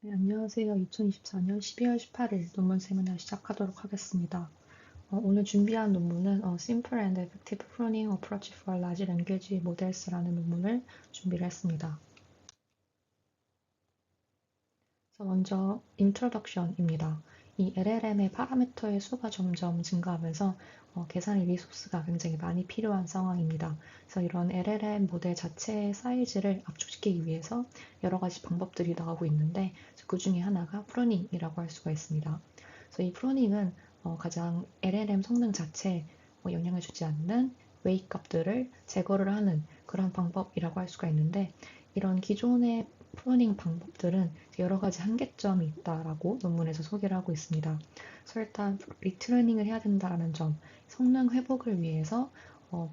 네, 안녕하세요. 2024년 12월 18일 논문 세미나 시작하도록 하겠습니다. 오늘 준비한 논문은 Simple and Effective Pruning Approach for Large Language Models라는 논문을 준비를 했습니다. 그래서 먼저 Introduction입니다. 이 LLM의 파라미터의 수가 점점 증가하면서 계산의 리소스가 굉장히 많이 필요한 상황입니다. 그래서 이런 LLM 모델 자체의 사이즈를 압축시키기 위해서 여러 가지 방법들이 나오고 있는데 그 중에 하나가 프루닝이라고 할 수가 있습니다. 그래서 이 프루닝은 가장 LLM 성능 자체에 영향을 주지 않는 웨이 값들을 제거를 하는 그런 방법이라고 할 수가 있는데 이런 기존의 프로닝 방법들은 여러 가지 한계점이 있다라고 논문에서 소개를 하고 있습니다. 그래서 일단 리트레이닝을 해야 된다는 점, 성능 회복을 위해서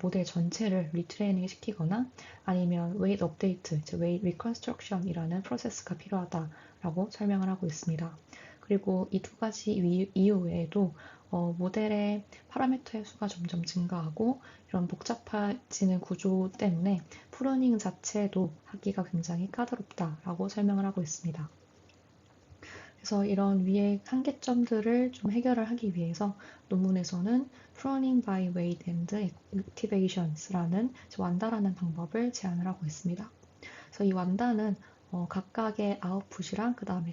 모델 전체를 리트레이닝 시키거나 아니면 웨이트 업데이트, 즉 웨이트 리컨스트럭션이라는 프로세스가 필요하다라고 설명을 하고 있습니다. 그리고 이 두 가지 이유 외에도 모델의 파라미터의 수가 점점 증가하고 이런 복잡해지는 구조 때문에 프로닝 자체도 하기가 굉장히 까다롭다라고 설명을 하고 있습니다. 그래서 이런 위의 한계점들을 좀 해결을 하기 위해서 논문에서는 Pruning by Weight and Activations라는 완다라는 방법을 제안을 하고 있습니다. 그래서 이 완다는 각각의 아웃풋이랑 그 다음에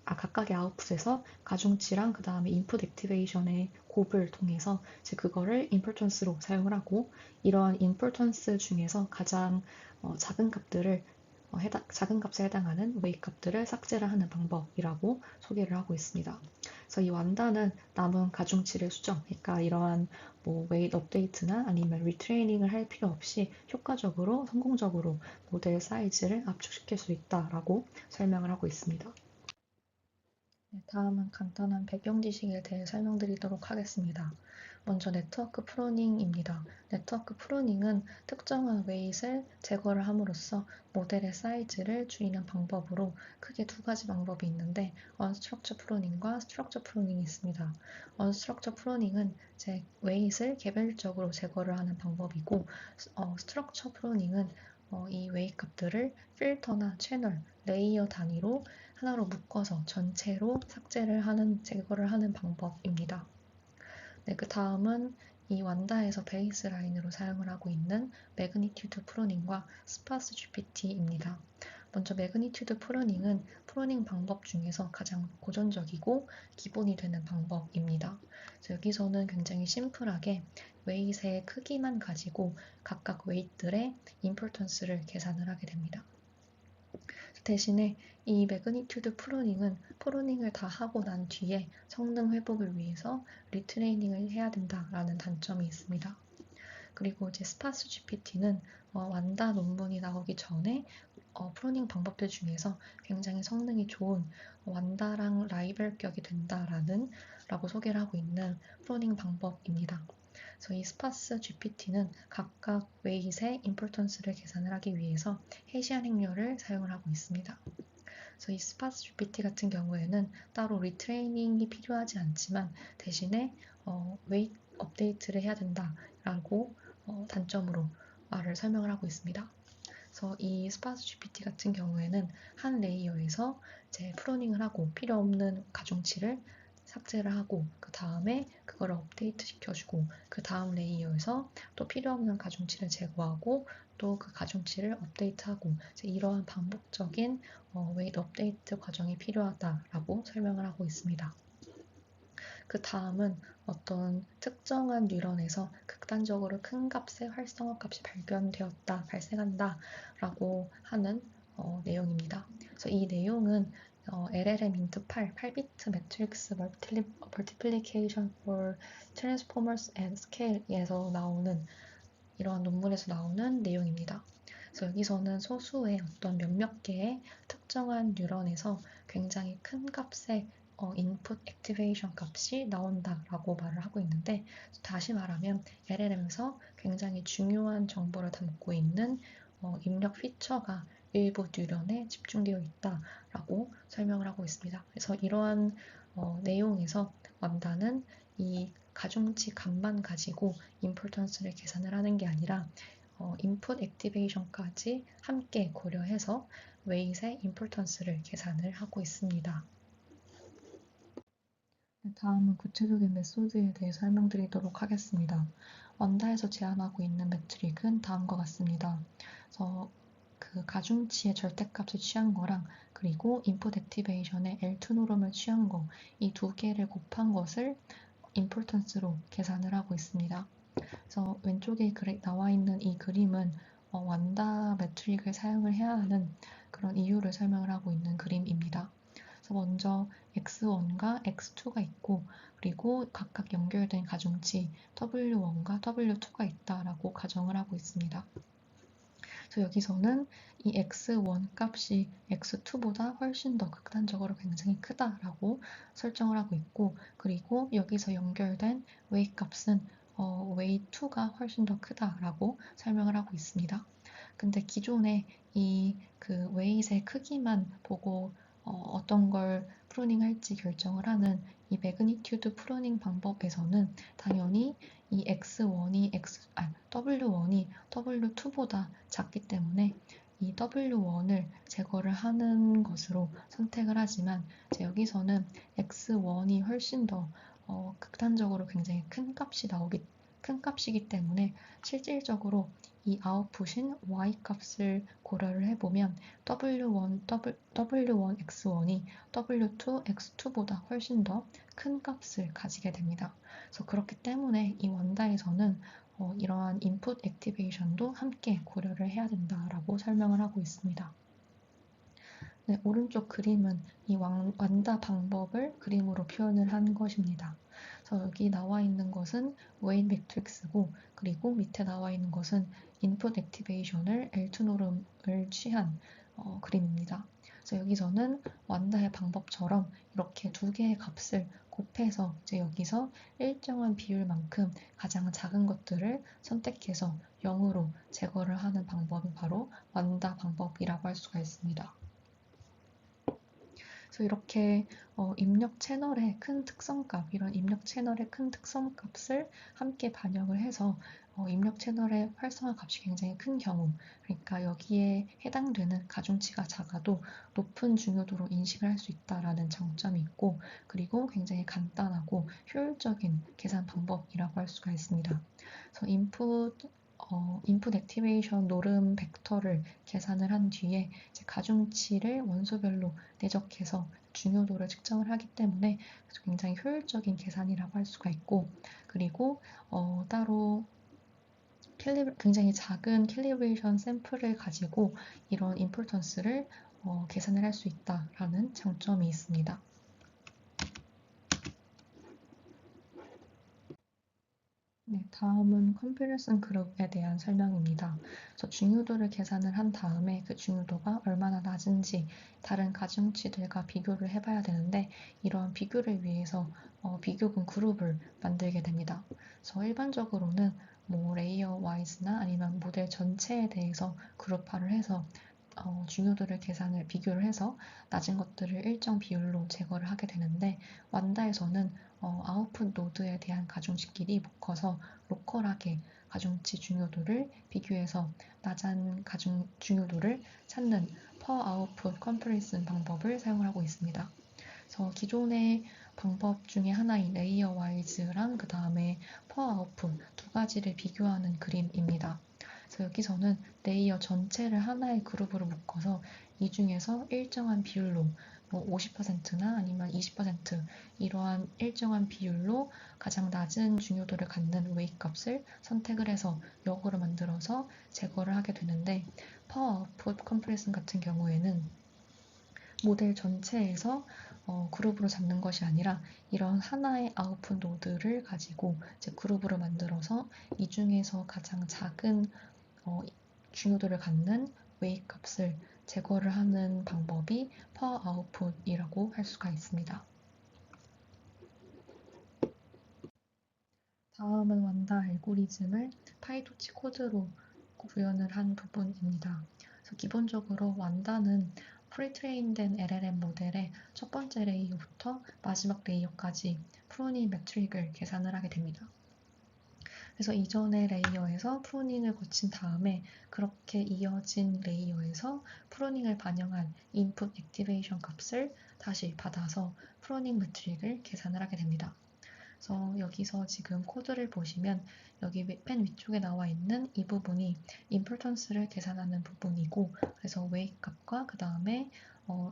각각의 아웃풋에서 가중치랑 그 다음에 인풋 액티베이션의 곱을 통해서 이제 그거를 임포턴스로 사용을 하고 이러한 임포턴스 중에서 가장 작은 값들을 작은 값에 해당하는 웨이 값들을 삭제를 하는 방법이라고 소개를 하고 있습니다. 그래서 이 완다는 남은 가중치를 수정, 그러니까 이러한 웨이트 업데이트나 아니면 리트레이닝을 할 필요 없이 효과적으로 성공적으로 모델 사이즈를 압축시킬 수 있다라고 설명을 하고 있습니다. 네, 다음은 간단한 배경 지식에 대해 설명드리도록 하겠습니다. 먼저 네트워크 프로닝입니다. 네트워크 프로닝은 특정한 웨이트를 제거를 함으로써 모델의 사이즈를 줄이는 방법으로 크게 두 가지 방법이 있는데 언스트럭처 프로닝과 스트럭처 프로닝이 있습니다. 언스트럭처 프로닝은 제 웨이트를 개별적으로 제거를 하는 방법이고 스트럭처 프로닝은 이 웨이트 값들을 필터나 채널, 레이어 단위로 하나로 묶어서 전체로 제거를 하는 방법입니다. 네, 그 다음은 이 완다에서 베이스라인으로 사용을 하고 있는 매그니튜드 프로닝과 스파스 GPT입니다. 먼저 매그니튜드 프로닝은 프로닝 방법 중에서 가장 고전적이고 기본이 되는 방법입니다. 여기서는 굉장히 심플하게 웨이트의 크기만 가지고 각각 웨이트들의 임포턴스를 계산을 하게 됩니다. 대신에 이 매그니튜드 프루닝은 프루닝을 다 하고 난 뒤에 성능 회복을 위해서 리트레이닝을 해야 된다라는 단점이 있습니다. 그리고 이제 스파스 GPT는 완다 논문이 나오기 전에 프로닝 방법들 중에서 굉장히 성능이 좋은 완다랑 라이벌 격이 된다라는 라고 소개를 하고 있는 프로닝 방법입니다. 그래서 이 스파스 GPT는 각각 웨이트의 임포턴스를 계산을 하기 위해서 해시안 행렬을 사용을 하고 있습니다. 그래서 이 스파스 GPT 같은 경우에는 따로 리트레이닝이 필요하지 않지만 대신에 웨이트 업데이트를 해야 된다라고 단점으로 설명을 하고 있습니다. 그래서 이 스파스 GPT 같은 경우에는 한 레이어에서 이제 프로닝을 하고 필요 없는 가중치를 삭제를 하고 그 다음에 그거를 업데이트 시켜주고 그 다음 레이어에서 또 필요 없는 가중치를 제거하고 또 그 가중치를 업데이트하고 이러한 반복적인 웨이트 업데이트 과정이 필요하다라고 설명을 하고 있습니다. 그 다음은 어떤 특정한 뉴런에서 극단적으로 큰 값의 활성화 값이 발생한다 라고 하는 내용입니다. 그래서 이 내용은 LLM 인트 8비트 매트릭스 멀티플리케이션 for transformers and scale에서 나오는 이러한 논문에서 나오는 내용입니다. 그래서 여기서는 소수의 어떤 몇몇 개의 특정한 뉴런에서 굉장히 큰 값의 인풋 액티베이션 값이 나온다라고 말을 하고 있는데 다시 말하면 LLM에서 굉장히 중요한 정보를 담고 있는 입력 피처가 일부 뉴런에 집중되어 있다라고 설명을 하고 있습니다. 그래서 이러한 내용에서 완다는 이 가중치 값만 가지고 임포턴스를 계산을 하는 게 아니라 인풋 액티베이션까지 함께 고려해서 웨이트의 임포턴스를 계산을 하고 있습니다. 다음은 구체적인 메소드에 대해 설명드리도록 하겠습니다. 원다에서 제안하고 있는 매트릭은 다음과 같습니다. 그래서 그 가중치의 절대값을 취한 거랑 그리고 인풋 액티베이션의 L2 노름을 취한 거, 이 두 개를 곱한 것을 임포턴스로 계산을 하고 있습니다. 그래서 왼쪽에 나와 있는 이 그림은 완다 매트릭을 사용을 해야 하는 그런 이유를 설명을 하고 있는 그림입니다. 그래서 먼저 x1과 x2가 있고 그리고 각각 연결된 가중치 w1과 w2가 있다라고 가정을 하고 있습니다. 그래서 여기서는 이 x1 값이 x2보다 훨씬 더 극단적으로 굉장히 크다라고 설정을 하고 있고 그리고 여기서 연결된 웨이 값은 웨이2가 훨씬 더 크다라고 설명을 하고 있습니다. 근데 기존에 이 그 웨이의 크기만 보고 어떤 걸 프루닝 할지 결정을 하는 이 매그니튜드 프루닝 방법에서는 당연히 이 W1이 W2보다 작기 때문에 이 W1을 제거를 하는 것으로 선택을 하지만 여기서는 X1이 훨씬 더 극단적으로 굉장히 큰 값이기 때문에 실질적으로 이 아웃풋인 Y 값을 고려를 해보면 W1 X1이 W2 X2보다 훨씬 더 큰 값을 가지게 됩니다. 그래서 그렇기 때문에 이 원다에서는 이러한 인풋 액티베이션도 함께 고려를 해야 된다라고 설명을 하고 있습니다. 네, 오른쪽 그림은 이 완다 방법을 그림으로 표현을 한 것입니다. 그래서 여기 나와 있는 것은 웨인 매트릭스고 그리고 밑에 나와 있는 것은 인풋 액티베이션을 L2 노름을 취한 그림입니다. 그래서 여기서는 완다의 방법처럼 이렇게 두 개의 값을 곱해서 이제 여기서 일정한 비율만큼 가장 작은 것들을 선택해서 0으로 제거를 하는 방법이 바로 완다 방법이라고 할 수가 있습니다. 그래서 이렇게 입력 채널의 큰 특성값, 이런 입력 채널의 큰 특성값을 함께 반영을 해서 입력 채널의 활성화 값이 굉장히 큰 경우, 그러니까 여기에 해당되는 가중치가 작아도 높은 중요도로 인식을 할 수 있다라는 장점이 있고, 그리고 굉장히 간단하고 효율적인 계산 방법이라고 할 수가 있습니다. 그래서 인풋 액티베이션 노름 벡터를 계산을 한 뒤에 이제 가중치를 원소별로 내적해서 중요도를 측정을 하기 때문에 굉장히 효율적인 계산이라고 할 수가 있고 그리고 따로 굉장히 작은 캘리브레이션 샘플을 가지고 이런 임포턴스를 계산을 할 수 있다라는 장점이 있습니다. 네, 다음은 컴패리슨 그룹에 대한 설명입니다. 그래서 중요도를 계산을 한 다음에 그 중요도가 얼마나 낮은지 다른 가중치들과 비교를 해봐야 되는데 이러한 비교를 위해서 비교군 그룹을 만들게 됩니다. 그래서 일반적으로는 뭐 레이어 와이즈나 아니면 모델 전체에 대해서 그룹화를 해서 중요도를 비교를 해서 낮은 것들을 일정 비율로 제거를 하게 되는데 완다에서는 아웃풋 노드에 대한 가중치끼리 묶어서 로컬하게 가중치 중요도를 비교해서 낮은 중요도를 찾는 per output comparison 방법을 사용하고 있습니다. 그래서 기존의 방법 중에 하나인 레이어 와이즈랑 그 다음에 per output 두 가지를 비교하는 그림입니다. 그래서 여기서는 레이어 전체를 하나의 그룹으로 묶어서 이 중에서 일정한 비율로 뭐 50%나 아니면 20% 이러한 일정한 비율로 가장 낮은 중요도를 갖는 웨이 값을 선택을 해서 역으로 만들어서 제거를 하게 되는데 파워 아웃풋 컴프레션 같은 경우에는 모델 전체에서 그룹으로 잡는 것이 아니라 이런 하나의 아웃풋 노드를 가지고 이제 그룹으로 만들어서 이 중에서 가장 작은 중요도를 갖는 웨이 값을 제거를 하는 방법이 per output이라고 할 수가 있습니다. 다음은 완다 알고리즘을 파이토치 코드로 구현을 한 부분입니다. 그래서 기본적으로 완다는 프리트레인된 LLM 모델의 첫 번째 레이어부터 마지막 레이어까지 프로니 매트릭을 계산을 하게 됩니다. 그래서 이전의 레이어에서 프로닝을 거친 다음에 그렇게 이어진 레이어에서 프로닝을 반영한 인풋 액티베이션 값을 다시 받아서 프로닝 매트릭을 계산을 하게 됩니다. 그래서 여기서 지금 코드를 보시면 여기 펜 위쪽에 나와 있는 이 부분이 임포턴스를 계산하는 부분이고, 그래서 웨이트 값과 그 다음에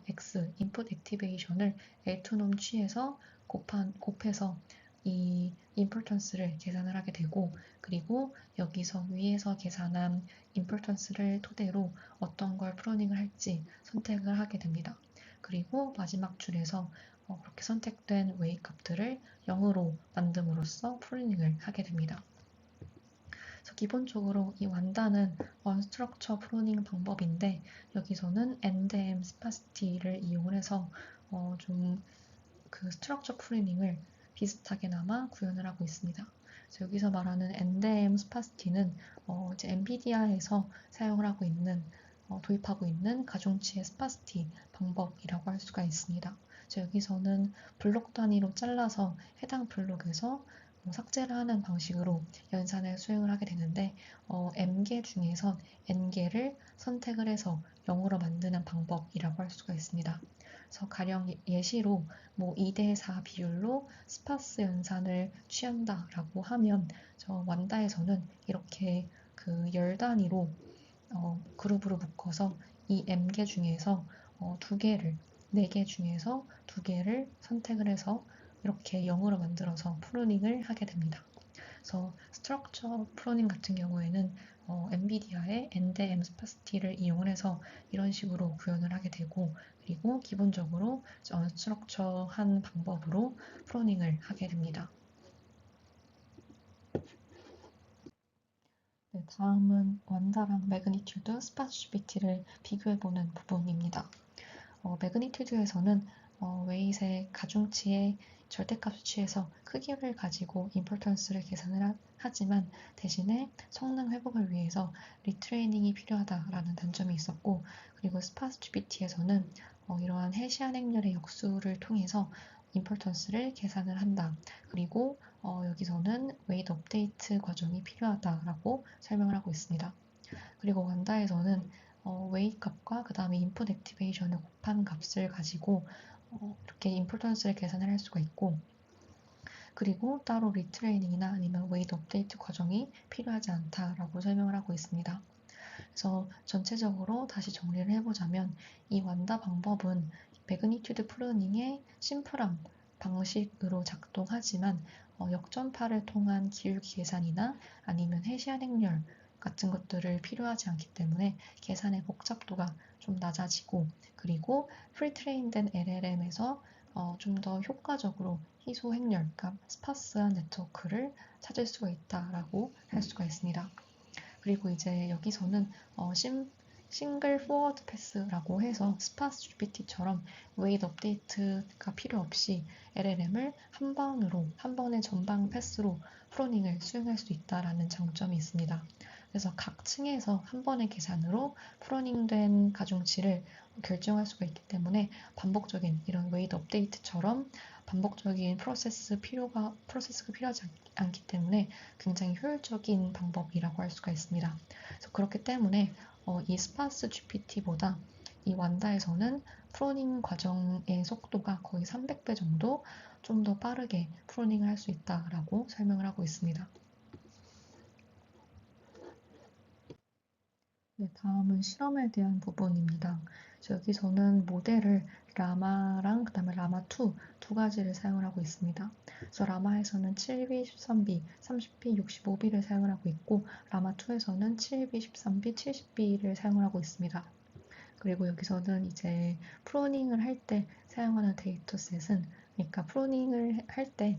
x 인풋 액티베이션을 L투놈 취해서 곱해서 이 임포턴스를 계산을 하게 되고, 그리고 여기서 위에서 계산한 임포턴스를 토대로 어떤 걸 프로닝을 할지 선택을 하게 됩니다. 그리고 마지막 줄에서 그렇게 선택된 웨이 값들을 0으로 만듦으로써 프로닝을 하게 됩니다. 그래서 기본적으로 이 완다는 원스트럭처 프로닝 방법인데, 여기서는 NDM 스파시티를 이용해서 좀 그 스트럭처 프로닝을 비슷하게나마 구현을 하고 있습니다. 그래서 여기서 말하는 NDM 스파시티는 이제 엔비디아에서 사용을 하고 있는 도입하고 있는 가중치의 스파시티 방법이라고 할 수가 있습니다. 여기서는 블록 단위로 잘라서 해당 블록에서 삭제를 하는 방식으로 연산을 수행을 하게 되는데, M개 중에선 N개를 선택을 해서 0으로 만드는 방법이라고 할 수가 있습니다. 그래서 가령 예시로 2대4 비율로 스파스 연산을 취한다라고 하면, 저 완다에서는 이렇게 그 열 단위로 그룹으로 묶어서 이 M개 중에서 두 개를, 4개 중에서 2개를 선택을 해서 이렇게 0으로 만들어서 프로닝을 하게 됩니다. 그래서 스트럭처 프로닝 같은 경우에는 엔비디아의 NDM 스파시티를 이용을 해서 이런 식으로 구현을 하게 되고, 그리고 기본적으로 스트럭처한 방법으로 프로닝을 하게 됩니다. 네, 다음은 완다랑 매그니튜드 스파시비티를 비교해보는 부분입니다. 매그니튜드에서는 웨이트의 가중치의 절대값을 취해서 크기를 가지고 임포턴스를 계산을 하지만, 대신에 성능 회복을 위해서 리트레이닝이 필요하다라는 단점이 있었고, 그리고 스파시비티에서는 이러한 해시한 행렬의 역수를 통해서 임포턴스를 계산을 한다. 그리고 여기서는 웨이트 업데이트 과정이 필요하다라고 설명을 하고 있습니다. 그리고 완다에서는 웨이트 값과 그 다음에 인풋 액티베이션을 곱한 값을 가지고 이렇게 임포턴스를 계산을 할 수가 있고, 그리고 따로 리트레이닝이나 아니면 웨이트 업데이트 과정이 필요하지 않다라고 설명을 하고 있습니다. 그래서 전체적으로 다시 정리를 해보자면, 이 완다 방법은 매그니튜드 프로닝의 심플한 방식으로 작동하지만 역전파를 통한 기울기 계산이나 아니면 해시한 행렬 같은 것들을 필요하지 않기 때문에 계산의 복잡도가 좀 낮아지고, 그리고 프리트레인된 LLM에서 좀 더 효과적으로 희소 행렬, 그러니까 스파스한 네트워크를 찾을 수가 있다라고 할 수가 있습니다. 그리고 이제 여기서는 싱글 포워드 패스라고 해서 스파스 GPT처럼 웨이트 업데이트가 필요 없이 LLM을 한 번의 전방 패스로 프로닝을 수행할 수 있다라는 장점이 있습니다. 그래서 각 층에서 한 번의 계산으로 프로닝된 가중치를 결정할 수가 있기 때문에 반복적인 이런 웨이트 업데이트처럼 반복적인 프로세스가 필요하지 않기 때문에 굉장히 효율적인 방법이라고 할 수가 있습니다. 그래서 그렇기 때문에 이 스파스 GPT보다 이 완다에서는 프로닝 과정의 속도가 거의 300배 정도 좀 더 빠르게 프로닝을 할 수 있다라고 설명을 하고 있습니다. 네, 다음은 실험에 대한 부분입니다. 여기서는 모델을 라마랑 그다음에 라마2 두 가지를 사용을 하고 있습니다. 그래서 라마에서는 7B, 13B, 30B, 65B를 사용을 하고 있고, 라마2에서는 7B, 13B, 70B를 사용을 하고 있습니다. 그리고 여기서는 이제 프로닝을 할 때 사용하는 데이터셋은, 그러니까 프로닝을 할때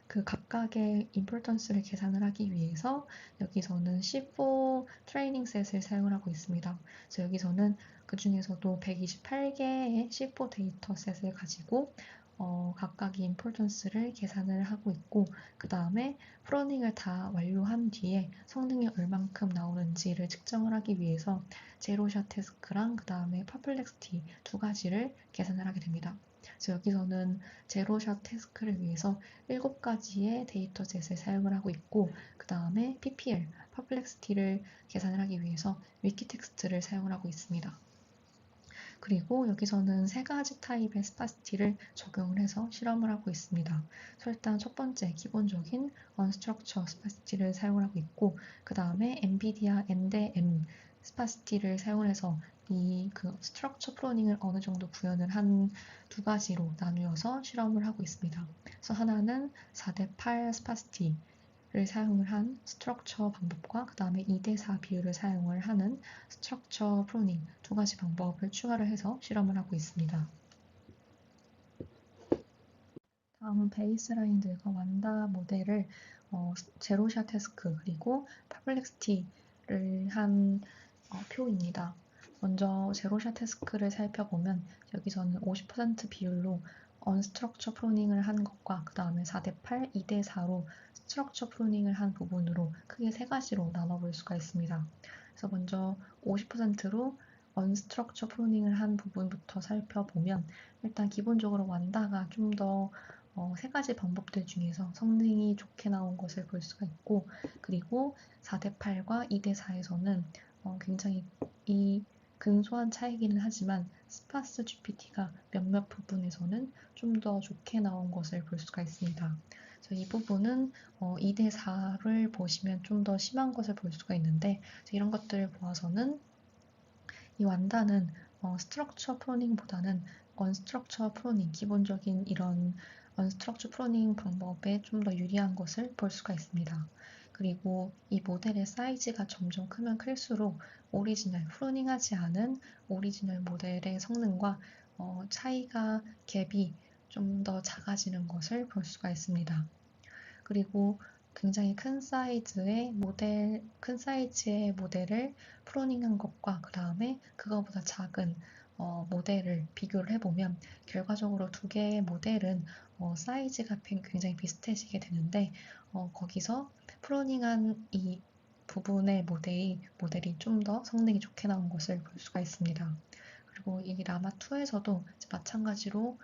그 각각의 임포턴스를 계산을 하기 위해서 여기서는 C4 트레이닝 셋을 사용을 하고 있습니다. 그래서 여기서는 그 중에서도 128개의 C4 데이터 셋을 가지고 각각의 임포턴스를 계산을 하고 있고, 그 다음에 프로닝을 다 완료한 뒤에 성능이 얼만큼 나오는지를 측정을 하기 위해서 제로샷 태스크랑 그 다음에 퍼플렉스티 두 가지를 계산을 하게 됩니다. 그래서 여기서는 제로샷 태스크를 위해서 7가지의 데이터셋을 사용을 하고 있고, 그 다음에 PPL, 퍼플렉시티를 계산을 하기 위해서 위키텍스트를 사용을 하고 있습니다. 그리고 여기서는 3가지 타입의 스파시티를 적용을 해서 실험을 하고 있습니다. 그래서 일단 첫 번째 기본적인 Unstructured Spacity를 사용을 하고 있고, 그 다음에 NVIDIA NDM 스파시티를 사용을 해서 이 스트럭처 프로닝을 어느 정도 구현을 한 2가지로 나누어서 실험을 하고 있습니다. 그래서 하나는 4대8 스파시티 를 사용을 한 스트럭처 방법과 그 다음에 2대4 비율을 사용을 하는 스트럭처 프로닝 2가지 방법을 추가를 해서 실험을 하고 있습니다. 다음은 베이스라인들과 완다 모델을 제로샷 태스크 그리고 퍼플렉시티를 한 표입니다. 먼저 제로샷 태스크를 살펴보면 여기서는 50% 비율로 언스트럭처 프로닝을 한 것과 그 다음에 4대8, 2대4로 스트럭처 프로닝을 한 부분으로 크게 3가지로 나눠볼 수가 있습니다. 그래서 먼저 50%로 언스트럭처 프로닝을 한 부분부터 살펴보면 일단 기본적으로 완다가 좀 더 3가지 방법들 중에서 성능이 좋게 나온 것을 볼 수가 있고, 그리고 4대8과 2대4에서는 굉장히 이 근소한 차이기는 하지만 스파스 GPT가 몇몇 부분에서는 좀 더 좋게 나온 것을 볼 수가 있습니다. 그래서 이 부분은 2대4를 보시면 좀 더 심한 것을 볼 수가 있는데, 이런 것들을 보아서는 이 완다는 스트럭처 프로닝보다는 언스트럭처 프로닝, 기본적인 이런 언스트럭처 프로닝 방법에 좀 더 유리한 것을 볼 수가 있습니다. 그리고 이 모델의 사이즈가 점점 크면 클수록 오리지널, 프로닝하지 않은 오리지널 모델의 성능과 차이가 갭이 좀 더 작아지는 것을 볼 수가 있습니다. 그리고 굉장히 큰 사이즈의 모델을 프로닝한 것과 그 다음에 그거보다 작은 모델을 비교를 해보면 결과적으로 2개의 모델은 사이즈가 굉장히 비슷해지게 되는데, 거기서 프로닝한 이 부분의 모델이 좀 더 성능이 좋게 나온 것을 볼 수가 있습니다. 그리고 이 라마2에서도 마찬가지로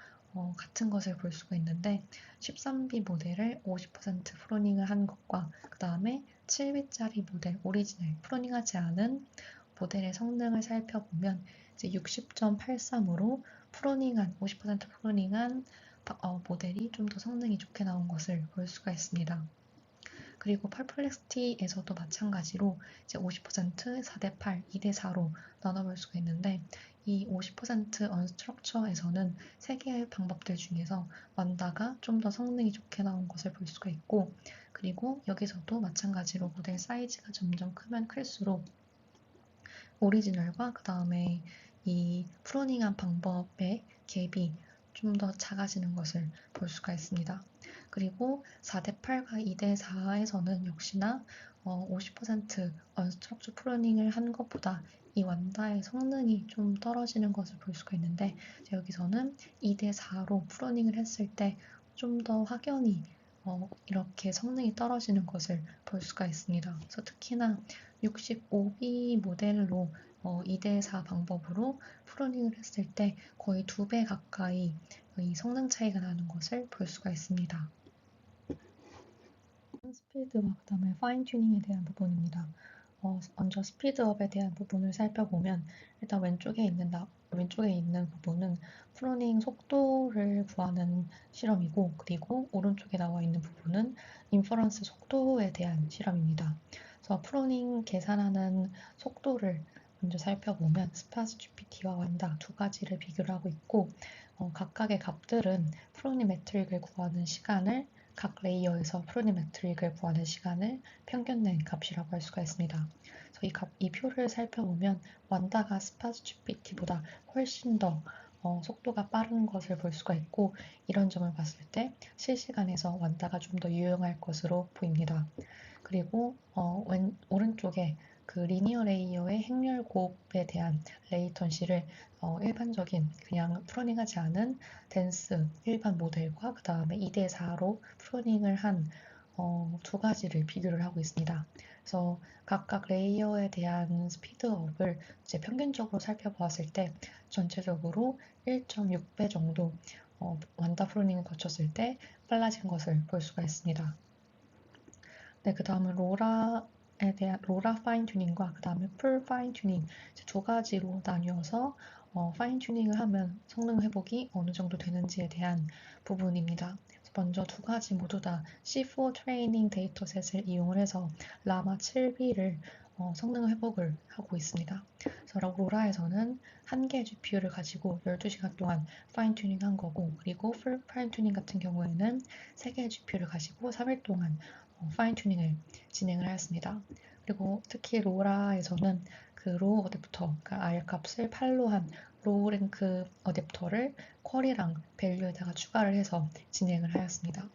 같은 것을 볼 수가 있는데, 13B 모델을 50% 프로닝을 한 것과 그 다음에 7B짜리 모델 오리지널 프로닝하지 않은 모델의 성능을 살펴보면 이제 60.83으로 50% 프로닝한 모델이 좀 더 성능이 좋게 나온 것을 볼 수가 있습니다. 그리고 퍼플렉시티에서도 마찬가지로 이제 50% 4대8, 2대4로 나눠볼 수가 있는데, 이 50% 언스트럭처에서는 3개의 방법들 중에서 완다가 좀 더 성능이 좋게 나온 것을 볼 수가 있고, 그리고 여기서도 마찬가지로 모델 사이즈가 점점 크면 클수록 오리지널과 그 다음에 이 프로닝한 방법의 갭이 좀 더 작아지는 것을 볼 수가 있습니다. 그리고 4대8과 2대4에서는 역시나 50% 언스트럭처 프로닝을 한 것보다 이 완다의 성능이 좀 떨어지는 것을 볼 수가 있는데, 여기서는 2대4로 프로닝을 했을 때 좀 더 확연히 이렇게 성능이 떨어지는 것을 볼 수가 있습니다. 그래서 특히나 65B 모델로 2대4 방법으로 프로닝을 했을 때 거의 2배 가까이 이 성능 차이가 나는 것을 볼 수가 있습니다. 스피드와 그 다음에 파인 튜닝에 대한 부분입니다. 먼저 스피드업에 대한 부분을 살펴보면 일단 왼쪽에 있는 부분은 프로닝 속도를 구하는 실험이고, 그리고 오른쪽에 나와 있는 부분은 인퍼런스 속도에 대한 실험입니다. 그래서 프로닝 계산하는 속도를 먼저 살펴보면 스파스 GPT와 완다 2가지를 비교를 하고 있고, 각각의 값들은 프로닝 매트릭을 구하는 시간을 각 레이어에서 프로닝 매트릭을 구하는 시간을 평균 낸 값이라고 할 수가 있습니다. 그래서 이 표를 살펴보면 완다가 스파스 GPT보다 훨씬 더 속도가 빠른 것을 볼 수가 있고, 이런 점을 봤을 때 실시간에서 완다가 좀 더 유용할 것으로 보입니다. 그리고 오른쪽에 그 리니어 레이어의 행렬 곱에 대한 레이턴시를 일반적인 그냥 프로닝하지 않은 덴스 일반 모델과 그 다음에 2대4로 프로닝을 한 2가지를 비교를 하고 있습니다. 그래서 각각 레이어에 대한 스피드업을 이제 평균적으로 살펴보았을 때 전체적으로 1.6배 정도 완다 프로닝을 거쳤을 때 빨라진 것을 볼 수가 있습니다. 네, 그 다음은 로라에 대한 로라 파인 튜닝과 그 다음에 풀 파인 튜닝 두 가지로 나뉘어서 파인 튜닝을 하면 성능 회복이 어느 정도 되는지에 대한 부분입니다. 먼저 두 가지 모두 다 C4 트레이닝 데이터셋을 이용을 해서 라마 7B를 성능 회복을 하고 있습니다. 그래서 로라에서는 한 개의 GPU를 가지고 12시간 동안 파인 튜닝 한 거고, 그리고 풀 파인 튜닝 같은 경우에는 3개의 GPU를 가지고 3일 동안 파인 튜닝을 진행을 하였습니다. 그리고 특히 로라에서는 그 로우 어댑터, 그러니까 R 값을 8로 한 로우 랭크 어댑터를 쿼리랑 밸류에다가 추가를 해서 진행을 하였습니다.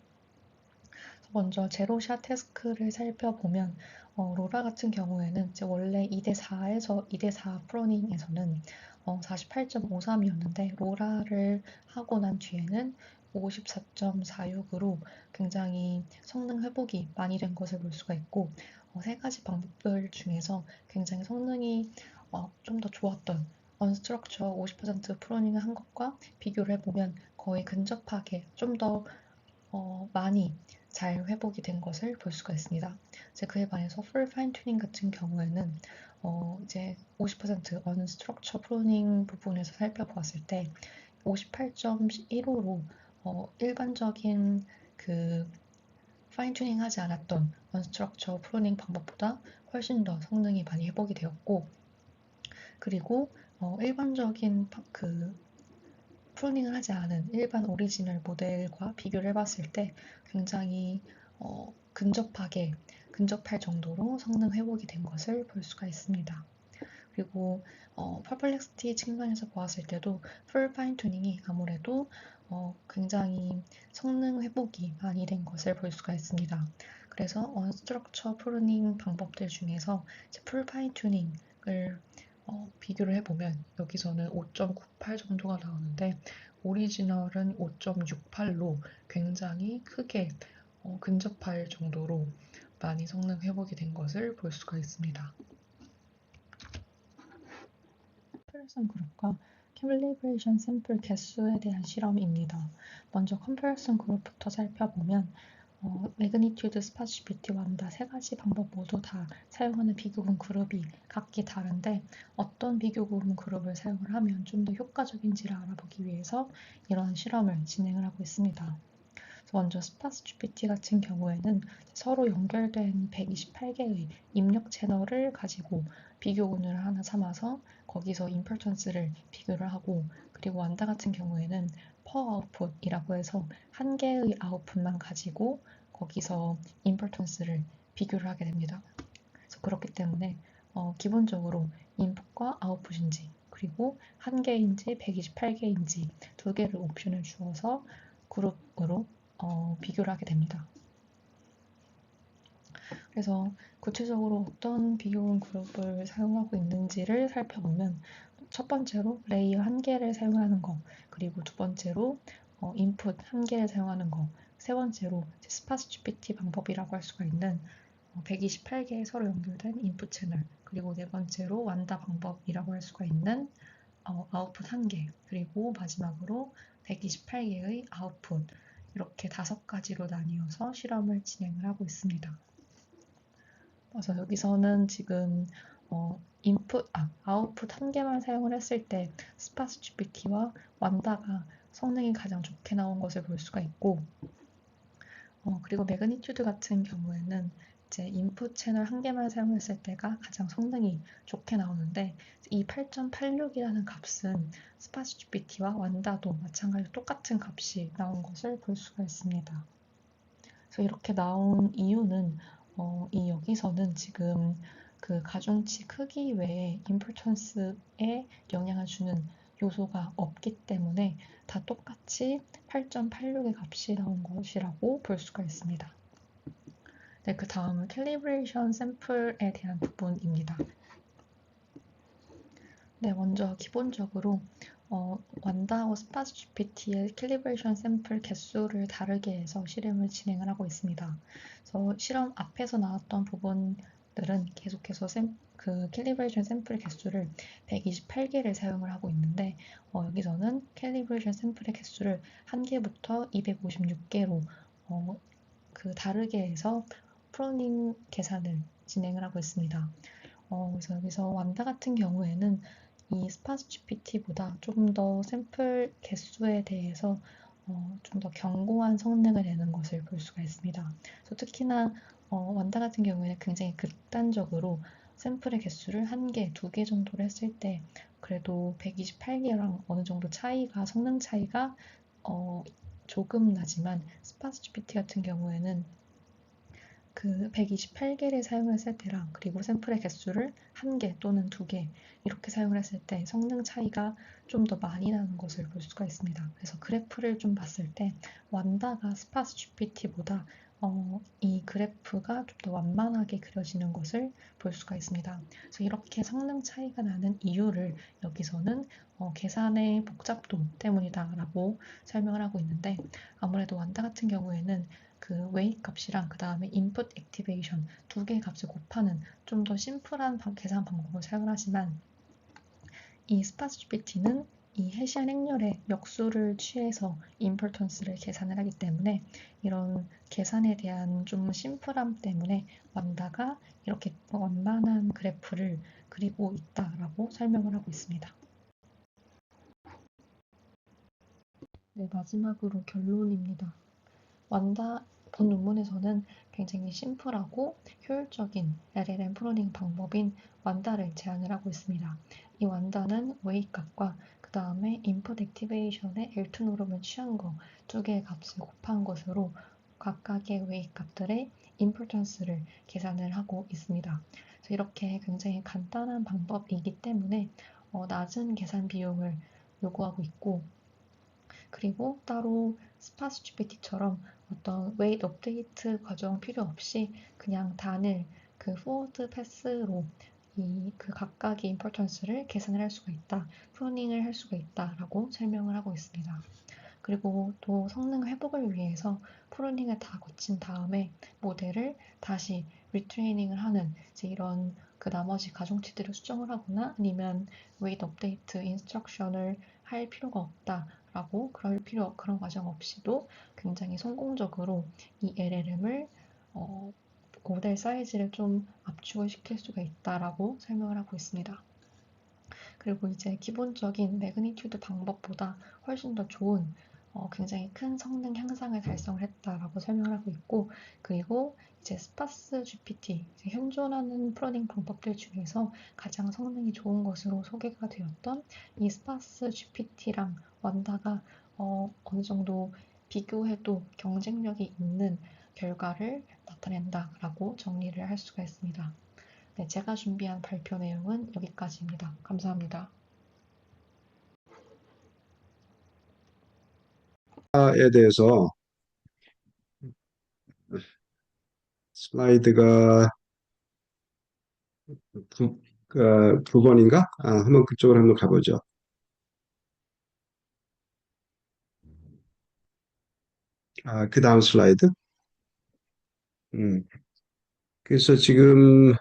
먼저 제로샷 태스크를 살펴보면 로라 같은 경우에는 이제 원래 2대4에서 2대4 프로닝에서는 48.53이었는데 로라를 하고 난 뒤에는 54.46으로 굉장히 성능 회복이 많이 된 것을 볼 수가 있고, 세 가지 방법들 중에서 굉장히 성능이 좀 더 좋았던 언스트럭처 50% 프로닝을 한 것과 비교를 해보면 거의 근접하게 좀 더 많이 잘 회복이 된 것을 볼 수가 있습니다. 이제 그에 반해서 풀 파인 튜닝 같은 경우에는 이제 50% 언스트럭처 프로닝 부분에서 살펴보았을 때 58.15로 일반적인 그 파인 튜닝 하지 않았던 언스트럭처 프로닝 방법보다 훨씬 더 성능이 많이 회복이 되었고, 그리고 일반적인 그 프로닝을 하지 않은 일반 오리지널 모델과 비교를 해봤을 때 굉장히 근접할 정도로 성능 회복이 된 것을 볼 수가 있습니다. 그리고 퍼플렉시티 측면에서 보았을 때도 풀 파인 튜닝이 아무래도 굉장히 성능 회복이 많이 된 것을 볼 수가 있습니다. 그래서 언스트럭처 프로닝 방법들 중에서 풀 파인 튜닝을 비교를 해보면 여기서는 5.98 정도가 나오는데 오리지널은 5.68로 굉장히 크게 근접할 정도로 많이 성능 회복이 된 것을 볼 수가 있습니다. 컴패리슨 그룹과 캘리브레이션 샘플 개수에 대한 실험입니다. 먼저 컴패리슨 그룹부터 살펴보면 매그니튜드, 스파시비티, 완다 세 가지 방법 모두 다 사용하는 비교군 그룹이 각기 다른데 어떤 비교군 그룹을 사용을 하면 좀 더 효과적인지를 알아보기 위해서 이런 실험을 진행을 하고 있습니다. 먼저 스파스GPT 같은 경우에는 서로 연결된 128개의 입력 채널을 가지고 비교군을 하나 삼아서 거기서 임펄턴스를 비교를 하고, 그리고 완다 같은 경우에는 per 아웃풋이라고 해서 한 개의 아웃풋만 가지고 거기서 임펄턴스를 비교를 하게 됩니다. 그래서 그렇기 때문에 기본적으로 인풋과 아웃풋인지, 그리고 한 개인지 128개인지 두 개를 옵션을 주어서 그룹으로 비교를 하게 됩니다. 그래서 구체적으로 어떤 비교군 그룹을 사용하고 있는지를 살펴보면 첫 번째로 레이어 한 개를 사용하는 거, 그리고 두 번째로 인풋 한 개를 사용하는 거, 세 번째로 스파스GPT 방법이라고 할 수가 있는 128개의 서로 연결된 인풋 채널, 그리고 네 번째로 완다 방법이라고 할 수가 있는 아웃풋 한 개, 그리고 마지막으로 128개의 아웃풋, 이렇게 5가지로 나뉘어서 실험을 진행을 하고 있습니다. 그래서 여기서는 지금 아웃풋 한 개만 사용을 했을 때 스파스GPT와 완다가 성능이 가장 좋게 나온 것을 볼 수가 있고, 그리고 매그니튜드 같은 경우에는 이제 인풋 채널 한 개만 사용했을 때가 가장 성능이 좋게 나오는데, 이 8.86이라는 값은 스파스GPT와 완다도 마찬가지로 똑같은 값이 나온 것을 볼 수가 있습니다. 그래서 이렇게 나온 이유는 이 여기서는 지금 그 가중치 크기 외에 임포턴스에 영향을 주는 요소가 없기 때문에 다 똑같이 8.86의 값이 나온 것이라고 볼 수가 있습니다. 네, 그 다음은 캘리브레이션 샘플에 대한 부분입니다. 네, 먼저 기본적으로 완다하고 스파스GPT의 캘리브레이션 샘플 개수를 다르게 해서 실험을 진행을 하고 있습니다. 그래서 실험 앞에서 나왔던 부분 방법들은 계속해서 그 캘리브레이션 샘플 개수를 128개를 사용을 하고 있는데 여기서는 캘리브레이션 샘플의 개수를 1개부터 256개로 그 다르게 해서 프로닝 계산을 진행을 하고 있습니다. 그래서 여기서 완다 같은 경우에는 이 스파스 GPT보다 조금 더 샘플 개수에 대해서 좀 더 견고한 성능을 내는 것을 볼 수가 있습니다. 그래서 특히나 완다 같은 경우에는 굉장히 극단적으로 샘플의 개수를 1개, 2개 정도로 했을 때 그래도 128개랑 어느 정도 차이가, 성능 차이가 조금 나지만 스파스 GPT 같은 경우에는 그 128개를 사용했을 때랑 그리고 샘플의 개수를 1개 또는 2개 이렇게 사용을 했을 때 성능 차이가 좀 더 많이 나는 것을 볼 수가 있습니다. 그래서 그래프를 좀 봤을 때 완다가 스파스 GPT보다 이 그래프가 좀 더 완만하게 그려지는 것을 볼 수가 있습니다. 그래서 이렇게 성능 차이가 나는 이유를 여기서는 계산의 복잡도 때문이다라고 설명을 하고 있는데 아무래도 완다 같은 경우에는 그 웨이 값이랑 그 다음에 input activation 2개의 값을 곱하는 좀 더 심플한 계산 방법을 사용하지만 이 스파스 GPT는 이 해시한 행렬의 역수를 취해서 임포턴스를 계산을 하기 때문에 이런 계산에 대한 좀 심플함 때문에 완다가 이렇게 완만한 그래프를 그리고 있다라고 설명을 하고 있습니다. 네, 마지막으로 결론입니다. 완다 본 논문에서는 굉장히 심플하고 효율적인 LLM 프로닝 방법인 완다를 제안을 하고 있습니다. 이 완다는 웨이 값과 그 다음에 input activation의 L2 노름을 취한 거 2개의 값을 곱한 것으로 각각의 웨이 값들의 임포턴스를 계산을 하고 있습니다. 그래서 이렇게 굉장히 간단한 방법이기 때문에 낮은 계산 비용을 요구하고 있고 그리고 따로 스파스 GPT처럼 어떤 웨이트 업데이트 과정 필요 없이 그냥 단일 그 포워드 패스로 이 그 각각의 임포턴스를 계산을 할 수가 있다, 프로닝을 할 수가 있다라고 설명을 하고 있습니다. 그리고 또 성능 회복을 위해서 프로닝을 다 거친 다음에 모델을 다시 리트레이닝을 하는 이제 이런 그 나머지 가중치들을 수정을 하거나 아니면 웨이트 업데이트 인스트럭션을 할 필요가 없다라고 그런 과정 없이도 굉장히 성공적으로 이 LLM을 모델 사이즈를 좀 압축을 시킬 수가 있다라고 설명을 하고 있습니다. 그리고 이제 기본적인 매그니튜드 방법보다 훨씬 더 좋은 굉장히 큰 성능 향상을 달성을 했다라고 설명을 하고 있고 그리고 이제 스파스 GPT 현존하는 프로닝 방법들 중에서 가장 성능이 좋은 것으로 소개가 되었던 이 스파스 GPT랑 완다가 어느 정도 비교해도 경쟁력이 있는 결과를 나타낸다라고 정리를 할 수가 있습니다. 네, 제가 준비한 발표 내용은 여기까지입니다. 감사합니다. 에 대해서 슬라이드가 두 번인가? 한번 그쪽으로 한번 가보죠. 그 다음 슬라이드. 음, 그래서 지금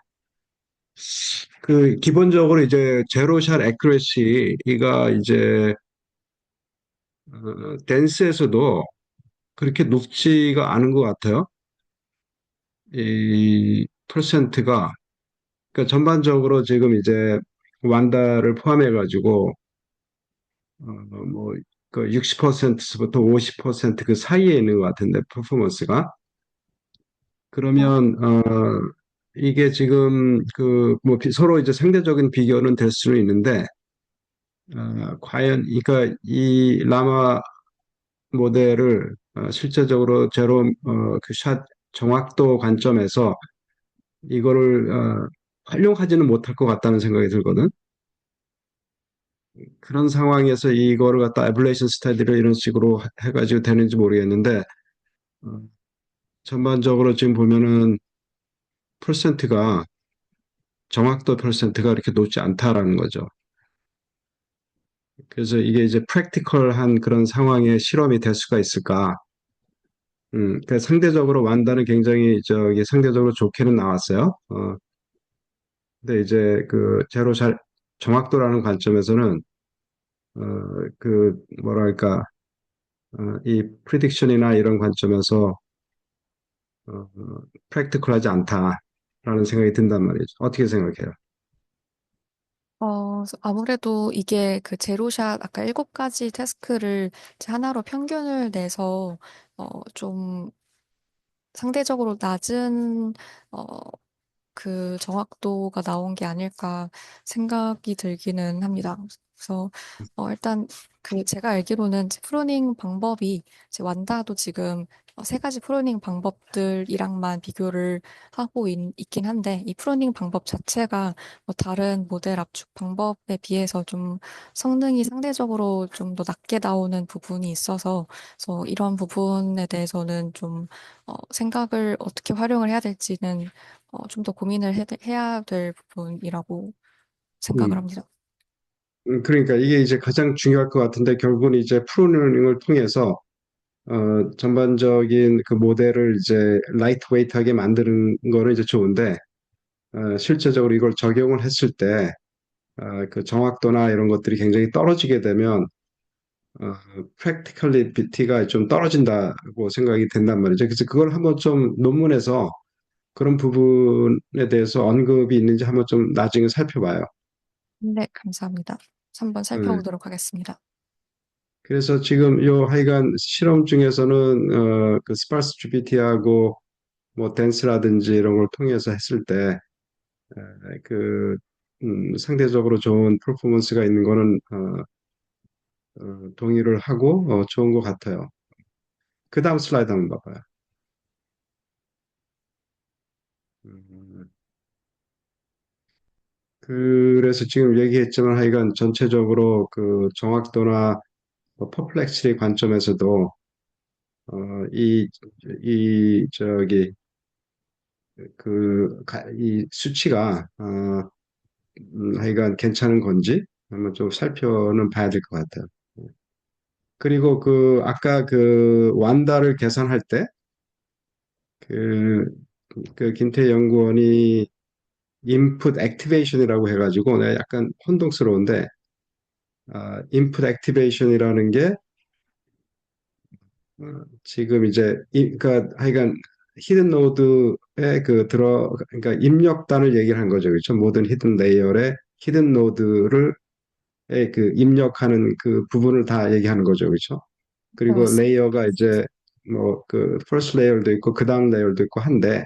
그 기본적으로 이제 제로샷 애큐레시가 이제 댄스에서도 그렇게 높지가 않은 것 같아요. 이 퍼센트가 그러니까 전반적으로 지금 이제 완다를 포함해가지고 뭐, 그 60%부터 50%그 사이에 있는 것 같은데, 퍼포먼스가. 그러면, 이게 지금 뭐 서로 이제 상대적인 비교는 될 수는 있는데, 과연, 그러니까 이 라마 모델을 실제적으로 제로, 그 샷 정확도 관점에서 이거를, 활용하지는 못할 것 같다는 생각이 들거든. 그런 상황에서 이거를 갖다 에블레이션 스타디를 이런 식으로 해가지고 되는지 모르겠는데, 어, 전반적으로 지금 보면은 퍼센트가 정확도 퍼센트가 이렇게 높지 않다라는 거죠. 그래서 이게 이제 프랙티컬한 그런 상황에 실험이 될 수가 있을까? 그 상대적으로 완다는 굉장히 저기 상대적으로 좋게는 나왔어요. 근데 이제 그 제로샷 정확도라는 관점에서는 어, 그 뭐랄까 이 프리딕션이나 이런 관점에서 프랙티컬하지 않다라는 생각이 든단 말이죠. 어떻게 생각해요? 아무래도 이게 그 제로샷 아까 7가지 태스크를 이제 하나로 평균을 내서 좀 상대적으로 낮은 어, 그 정확도가 나온 게 아닐까 생각이 들기는 합니다. 그래서 일단 그 제가 알기로는 이제 프로닝 방법이 이제 완다도 지금 3가지 프로닝 방법들이랑만 비교를 하고 있긴 한데 이 프로닝 방법 자체가 뭐 다른 모델 압축 방법에 비해서 좀 성능이 상대적으로 좀 더 낮게 나오는 부분이 있어서 그래서 이런 부분에 대해서는 좀 생각을 어떻게 활용을 해야 될지는 좀 더 고민을 해야 될 부분이라고 생각을 음. 합니다. 그러니까 이게 이제 가장 중요할 것 같은데 결국은 이제 프로그래밍을 통해서 전반적인 그 모델을 이제 라이트 웨이트하게 만드는 거는 이제 좋은데 실제적으로 이걸 적용을 했을 때 그 정확도나 이런 것들이 굉장히 떨어지게 되면 어, practicality가 좀 떨어진다고 생각이 된단 말이죠. 그래서 그걸 한번 좀 논문에서 그런 부분에 대해서 언급이 있는지 한번 좀 나중에 살펴봐요. 네, 감사합니다. 한번 음, 살펴보도록 하겠습니다. 그래서 지금 요 하여간 실험 중에서는 그 스파르스 GPT하고 뭐 댄스라든지 이런 걸 통해서 했을 때 그 상대적으로 좋은 퍼포먼스가 있는 거는 동의를 하고 좋은 것 같아요. 그 다음 슬라이드 한번 봐봐요. 음, 그래서 지금 얘기했지만 하여간 전체적으로 그 정확도나 퍼플렉시티 관점에서도 이, 이 수치가 하여간 괜찮은 건지 한번 좀 살펴는 봐야 될 것 같아요. 그리고 그 아까 그 완다를 계산할 때 그, 그 김태 연구원이 인풋 액티베이션이라고 해가지고 내가 약간 혼동스러운데 인풋 액티베이션이라는 게 지금 이제 그러니까 하여간 히든 노드에 그 그러니까 입력단을 얘기를 한 거죠. 그렇죠? 모든 히든 레이어에 히든 노드를 그 입력하는 그 부분을 다 얘기하는 거죠. 그렇죠? 네, 그리고 맞습니다. 레이어가 이제 뭐 그 first 레이어도 있고 그 다음 레이어도 있고 한데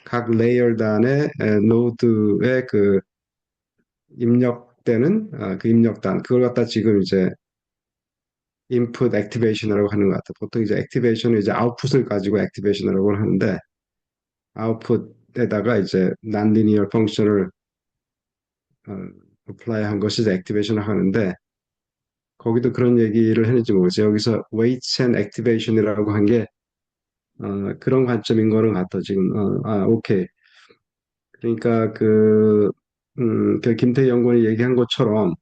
각 레이어 단의 노드의 그 입력되는 그 입력단 그걸 갖다 지금 이제 input activation이라고 하는 것 같아요. 보통 이제 activation은 이제 output을 가지고 activation이라고 하는데 output에다가 이제 nonlinear function을 어, apply 한 것이 이제 activation을 하는데 거기도 그런 얘기를 했는지 모르겠어요. 여기서 weights and activation이라고 한 게 그런 관점인 거는 같아 지금. 오케이. 그러니까 그 김태 연구원이 얘기한 것처럼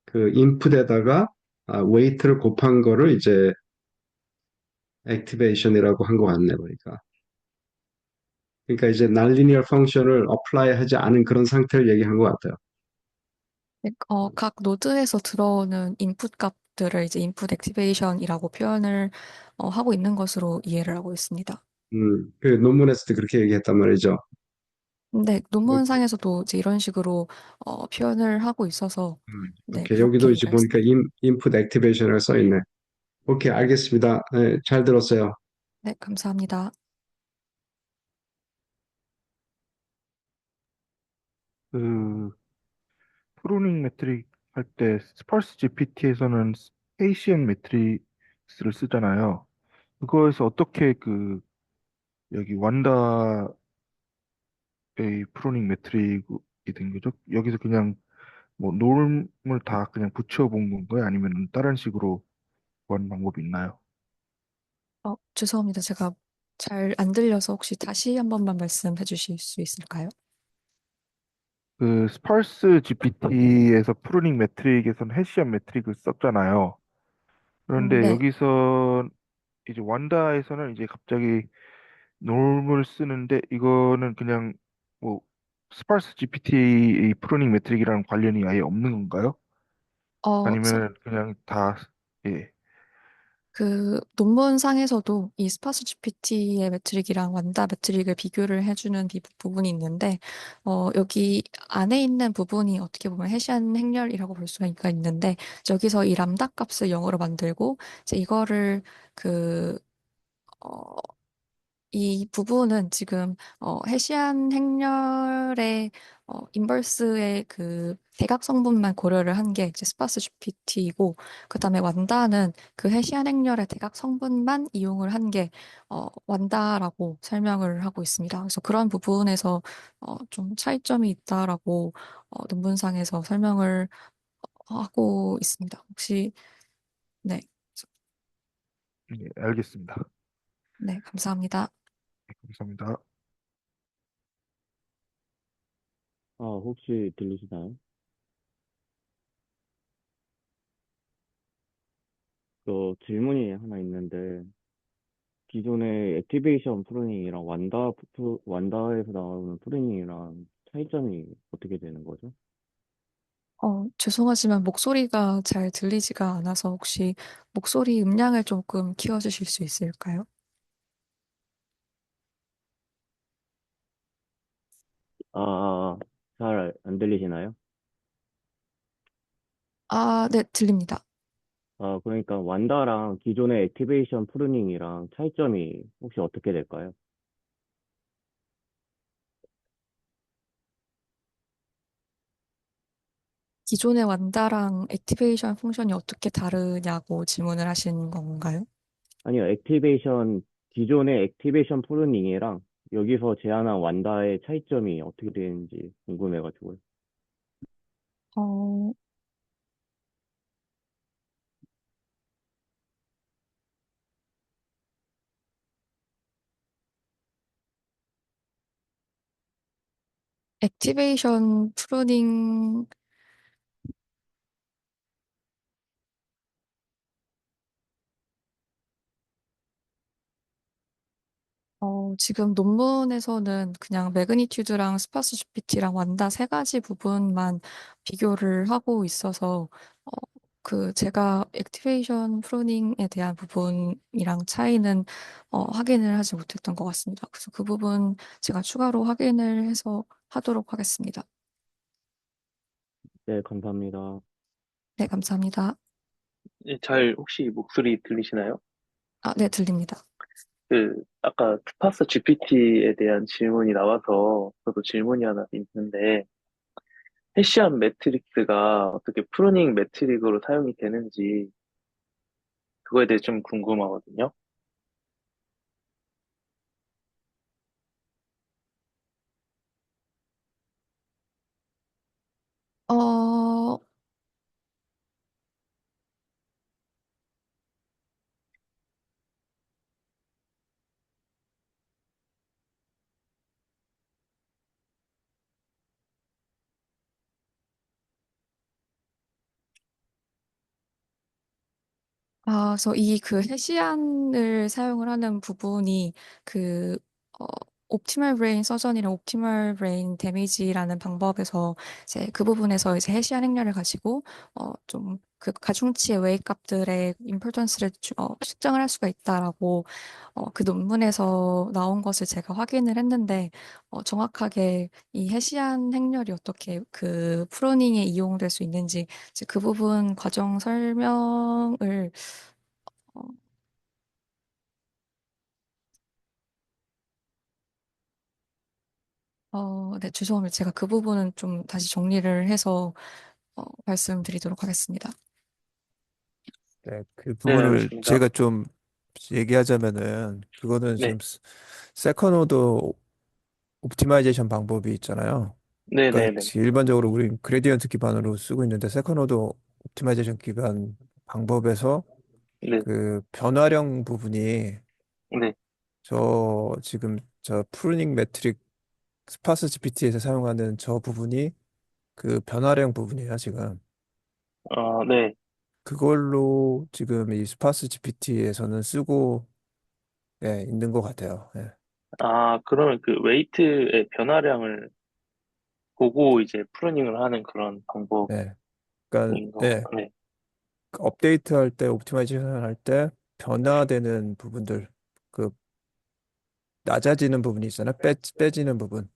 그 인풋에다가 웨이트를 곱한 거를 이제 액티베이션이라고 한 것 같네 보니까. 그러니까 이제 nonlinear 펑션을 apply 하지 않은 그런 상태를 얘기한 것 같아요. 네, 각 노드에서 들어오는 인풋 값들을 이제 인풋 액티베이션이라고 표현을 하고 있는 것으로 이해를 하고 있습니다. 그 논문에서도 그렇게 얘기했단 말이죠. 네, 오케이. 논문상에서도 이제 이런 식으로 표현을 하고 있어서 네, 오케이. 여기도 그렇게 이제 이해를 보니까 했습니다. 인풋 액티베이션을 써 있네. 오케이, 알겠습니다. 네, 잘 들었어요. 네, 감사합니다. 그 프로닝 매트릭 할 때 스parse GPT에서는 헤이시안 매트릭스를 쓰잖아요. 그거에서 어떻게 그 여기 완다의 프로닝 매트릭이 된 거죠? 여기서 그냥 뭐 놈을 다 그냥 붙여본 건가요? 아니면 다른 식으로 구하는 방법이 있나요? 죄송합니다. 제가 잘 안 들려서 혹시 다시 한 번만 말씀해 주실 수 있을까요? 그 스parse GPT에서 프로닝 매트릭에서는 헤시안 매트릭을 썼잖아요. 그런데 네. 여기서 이제 완다에서는 이제 갑자기 놈을 쓰는데 이거는 그냥 뭐 스파르스 GPT 프로닝 매트릭이랑 관련이 아예 없는 건가요? 어, 아니면 그냥 다, 예. 그 논문상에서도 이 스파스 GPT의 매트릭이랑 완다 매트릭을 비교를 해주는 부분이 있는데, 여기 안에 있는 부분이 어떻게 보면 해시안 행렬이라고 볼 수가 있는데, 여기서 이 람다 값을 0으로 만들고, 이제 이거를 그, 어, 이 부분은 지금 해시안 행렬의 인버스의 그 대각 성분만 고려를 한 게 이제 스파스 GPT이고, 그다음에 완다는 그 해시안 행렬의 대각 성분만 이용을 한 게 완다라고 설명을 하고 있습니다. 그래서 그런 부분에서 좀 차이점이 있다라고 논문상에서 설명을 하고 있습니다. 혹시 네, 예, 알겠습니다. 네, 감사합니다. 네, 감사합니다. 혹시 들리시나요? 질문이 하나 있는데, 기존의 액티베이션 프로닝이랑 완다에서 나오는 프로닝이랑 차이점이 어떻게 되는 거죠? 죄송하지만 목소리가 잘 들리지가 않아서 혹시 목소리 음량을 조금 키워주실 수 있을까요? 잘 안 들리시나요? 아, 네, 들립니다. 그러니까 완다랑 기존의 액티베이션 프로닝이랑 차이점이 혹시 어떻게 될까요? 기존의 완다랑 액티베이션 펑션이 어떻게 다르냐고 질문을 하신 건가요? 아니요, 기존의 액티베이션 프로닝이랑 여기서 제안한 완다의 차이점이 어떻게 되는지 궁금해가지고요. 어, 액티베이션 프로닝 지금 논문에서는 그냥 매그니튜드랑 스파스 GPT랑 완다 세 가지 부분만 비교를 하고 있어서 어, 제가 액티베이션 프로닝에 대한 부분이랑 차이는 확인을 하지 못했던 것 같습니다. 그래서 그 부분 제가 추가로 확인을 해서 하도록 하겠습니다. 네, 감사합니다. 네, 감사합니다. 예, 잘 혹시 목소리 들리시나요? 아, 네, 들립니다. 아까 스파스 GPT에 대한 질문이 나와서 저도 질문이 하나 있는데, 해시안 매트릭스가 어떻게 프루닝 매트릭으로 사용이 되는지, 그거에 대해 좀 궁금하거든요. 어, 그래서 이 그 해시안을 사용을 하는 부분이 그 어, 옵티멀 브레인 서전이랑 옵티멀 브레인 데미지라는 방법에서 이제 그 부분에서 이제 해시안 행렬을 가지고 좀 그 가중치의 웨이 값들의 임포턴스를 측정을 할 수가 있다라고 그 논문에서 나온 것을 제가 확인을 했는데 정확하게 이 해시안 행렬이 어떻게 그 프로닝에 이용될 수 있는지 이제 그 부분 과정 설명을 어, 네, 죄송합니다. 제가 그 부분은 좀 다시 정리를 해서 말씀드리도록 하겠습니다. 네, 그 네, 부분을 알겠습니다. 제가 좀 얘기하자면은 그거는 네, 지금 세컨 오더 옵티마이제이션 방법이 있잖아요. 그러니까 네네네. 일반적으로 우리 그레디언트 기반으로 쓰고 있는데 세컨 오더 옵티마이제이션 기반 방법에서 네, 그 변화령 부분이 네. 지금 저 프루닝 매트릭 스파스 GPT에서 사용하는 저 부분이 그 변화령 부분이에요, 지금. 네. 그걸로 지금 이 스파스 GPT에서는 쓰고 있는 것 같아요. 예. 그러면 그 웨이트의 변화량을 보고 이제 프루닝을 하는 그런 방법인 네. 그러니까 거. 네. 네, 업데이트 할 때, 옵티마이제이션 할 때 변화되는 부분들, 그 낮아지는 부분이 있잖아요. 빼지는 부분.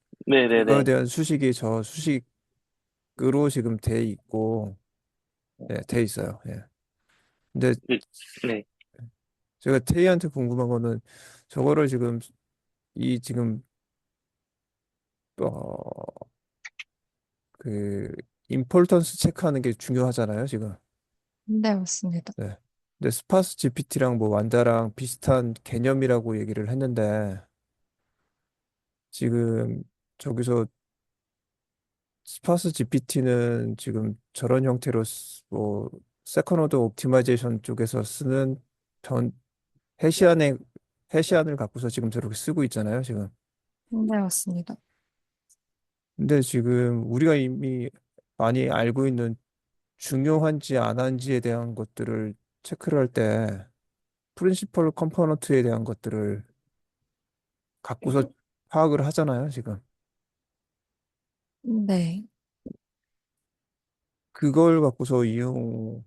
그거에 네네네. 대한 수식이 저 수식으로 지금 돼 있고, 네, 돼 있어요. 예. 근데 네, 네. 제가 테이한테 궁금한 거는 저거를 지금 어 그 임포턴스 체크하는 게 중요하잖아요, 지금. 네, 맞습니다. 네. 근데 스파스 GPT랑 뭐 완다랑 비슷한 개념이라고 얘기를 했는데 지금 저기서 스파스 GPT는 지금 저런 형태로 뭐 세컨 오더 옵티마이제이션 쪽에서 쓰는 변 해시안의 해시안을 갖고서 지금 저렇게 쓰고 있잖아요, 지금. 네, 맞습니다. 근데 지금 우리가 이미 많이 알고 있는 중요한지 안 한지에 대한 것들을 체크를 할 때 프린시펄 컴포넌트에 대한 것들을 갖고서 파악을 하잖아요, 지금. 네. 그걸 갖고서 이용하는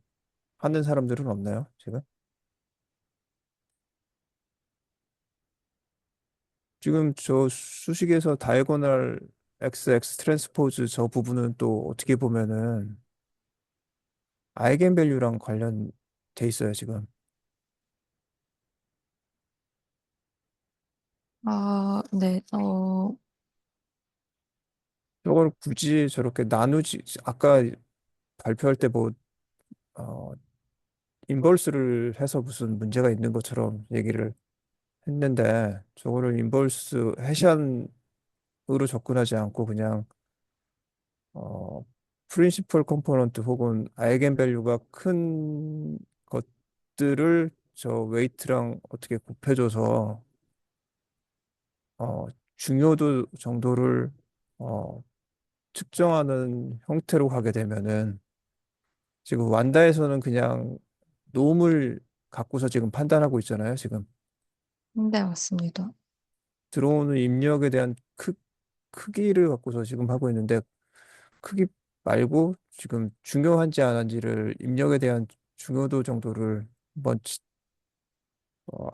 사람들은 없나요, 지금? 지금 저 수식에서 다이고널 XX 트랜스포즈 저 부분은 또 어떻게 보면은 아이겐밸류랑 관련돼 있어요, 지금. 아, 네. 저걸 굳이 저렇게 나누지, 아까 발표할 때 뭐, 어, 인버스를 해서 무슨 문제가 있는 것처럼 얘기를 했는데, 저거를 인버스 해시안으로 접근하지 않고 그냥, 어, 프린시플 컴포넌트 혹은 아이겐밸류가 큰 것들을 저 웨이트랑 어떻게 곱해줘서, 어, 중요도 정도를, 어, 측정하는 형태로 가게 되면은, 지금 완다에서는 그냥 놈을 갖고서 지금 판단하고 있잖아요. 지금 네, 맞습니다. 들어오는 입력에 대한 크기를 갖고서 지금 하고 있는데 크기 말고 지금 중요한지 안 한지를 입력에 대한 중요도 정도를 한번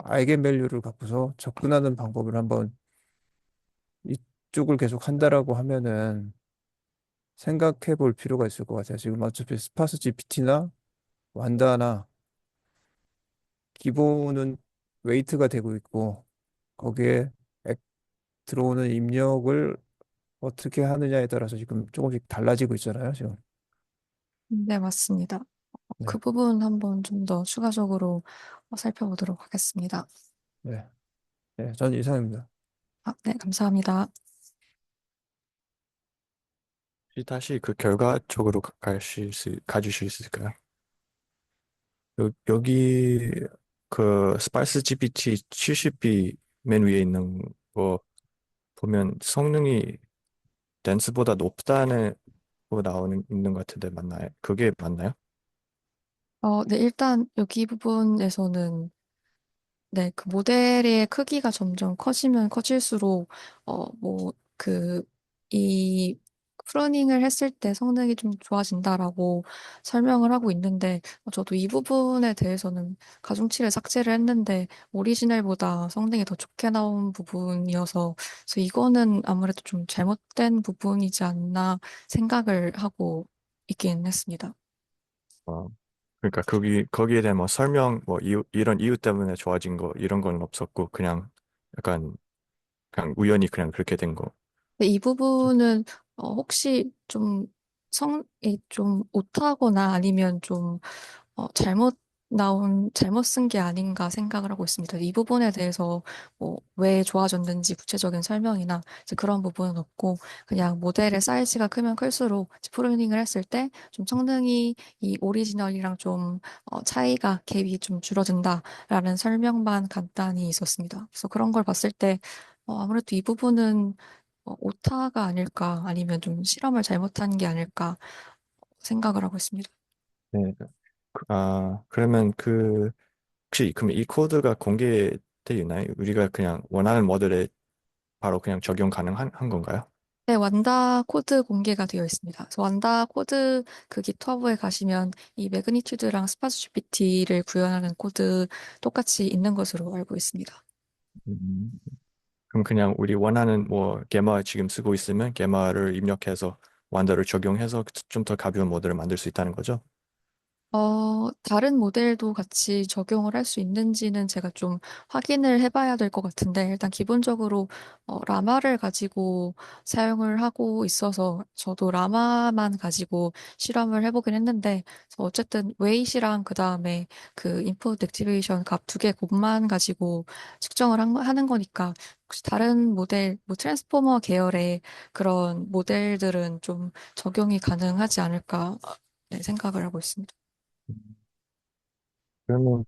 아이겐밸류를 갖고서 접근하는 방법을 한번 이쪽을 계속 한다라고 하면은 생각해 볼 필요가 있을 것 같아요. 지금 어차피 스파스 GPT나 완다나 기본은 웨이트가 되고 있고 거기에 들어오는 입력을 어떻게 하느냐에 따라서 지금 조금씩 달라지고 있잖아요, 지금. 네, 맞습니다. 그 네, 부분 한번 좀 더 추가적으로 살펴보도록 하겠습니다. 네, 네, 전 이상입니다. 아, 네, 감사합니다. 혹시 다시 그 결과 쪽으로 가주실 수 있을까요? 여기 그 스파이스 GPT 70B 맨 위에 있는 거 보면 성능이 댄스보다 높다는 거 있는 것 같은데 맞나요? 그게 맞나요? 네, 일단 여기 부분에서는 네, 그 모델의 크기가 점점 커지면 커질수록, 이 프로닝을 했을 때 성능이 좀 좋아진다라고 설명을 하고 있는데, 저도 이 부분에 대해서는 가중치를 삭제를 했는데, 오리지널보다 성능이 더 좋게 나온 부분이어서, 그래서 이거는 아무래도 좀 잘못된 부분이지 않나 생각을 하고 있긴 했습니다. 어, 그러니까 거기에 대한 뭐 설명 뭐 이런 이유 때문에 좋아진 거 이런 건 없었고 그냥 약간 그냥 우연히 그냥 그렇게 된 거. 근데 이 부분은 혹시 좀 성이 좀 오타거나 아니면 좀 잘못 쓴 게 아닌가 생각을 하고 있습니다. 이 부분에 대해서 뭐 왜 좋아졌는지 구체적인 설명이나 이제 그런 부분은 없고 그냥 모델의 사이즈가 크면 클수록 이제 프로그래밍을 했을 때 좀 성능이 이 오리지널이랑 좀 차이가 갭이 좀 줄어든다라는 설명만 간단히 있었습니다. 그래서 그런 걸 봤을 때 아무래도 이 부분은 오타가 아닐까 아니면 좀 실험을 잘못한 게 아닐까 생각을 하고 있습니다. 네. 그러면 혹시 그럼 이 코드가 공개돼 있나요? 우리가 그냥 원하는 모델에 바로 그냥 적용 가능한 한 건가요? 네, 완다 코드 공개가 되어 있습니다. 그래서 완다 코드 그 깃허브에 가시면 이 매그니튜드랑 스파스 GPT를 구현하는 코드 똑같이 있는 것으로 알고 있습니다. 음, 그럼 그냥 우리 원하는 뭐 게마 지금 쓰고 있으면 게마를 입력해서 완다를 적용해서 좀 더 가벼운 모델을 만들 수 있다는 거죠? 다른 모델도 같이 적용을 할 수 있는지는 제가 좀 확인을 해봐야 될 것 같은데, 일단 기본적으로 라마를 가지고 사용을 하고 있어서 저도 라마만 가지고 실험을 해보긴 했는데, 그래서 어쨌든 웨이시랑 그 다음에 그 인풋 액티베이션 값 두 개 곱만 가지고 측정을 하는 거니까, 혹시 다른 모델, 뭐 트랜스포머 계열의 그런 모델들은 좀 적용이 가능하지 않을까, 네, 생각을 하고 있습니다. 그러면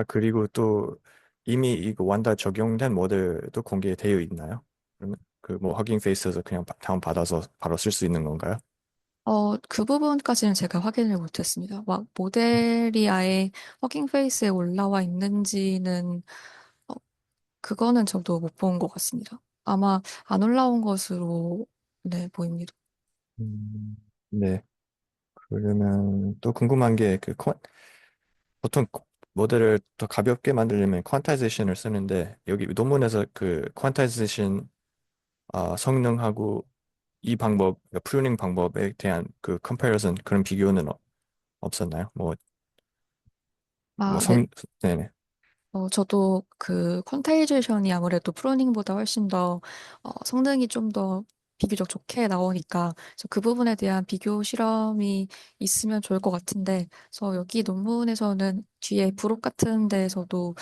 그리고 또 이미 이거 완다 적용된 모델도 공개되어 있나요? 그러면 그 뭐 허깅 페이스에서 그냥 다운 받아서 바로 쓸 수 있는 건가요? 그 부분까지는 제가 확인을 못했습니다. 막 모델이 아예 워킹 페이스에 올라와 있는지는 어, 그거는 저도 못 본 것 같습니다. 아마 안 올라온 것으로 네, 보입니다. 음, 네. 그러면 또 궁금한 게 보통 모델을 더 가볍게 만들려면 퀀타이제이션을 쓰는데 여기 논문에서 그 퀀타이제이션 성능하고 이 방법, 프루닝 방법에 대한 그 컴패리즌 그런 비교는 없었나요? 뭐 아, 네. 네네. 저도 그 퀀타이제이션이 아무래도 프로닝보다 훨씬 더 성능이 좀 더 비교적 좋게 나오니까 그래서 그 부분에 대한 비교 실험이 있으면 좋을 것 같은데 그래서 여기 논문에서는 뒤에 부록 같은 데에서도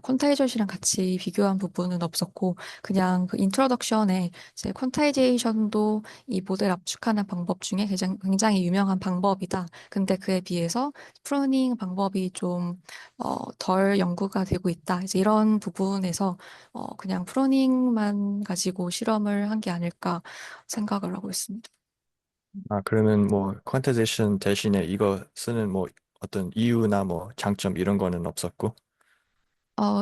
퀀타이제이션이랑 같이 비교한 부분은 없었고 그냥 그 인트로덕션에 이제 퀀타이제이션도 이 모델 압축하는 방법 중에 굉장히 유명한 방법이다. 근데 그에 비해서 프로닝 방법이 좀 덜 연구가 되고 있다. 이제 이런 부분에서 그냥 프로닝만 가지고 실험을 한 게 아닐까 생각을 하고 있습니다. 그러면 뭐 퀀타이제이션 대신에 이거 쓰는 뭐 어떤 이유나 뭐 장점 이런 거는 없었고.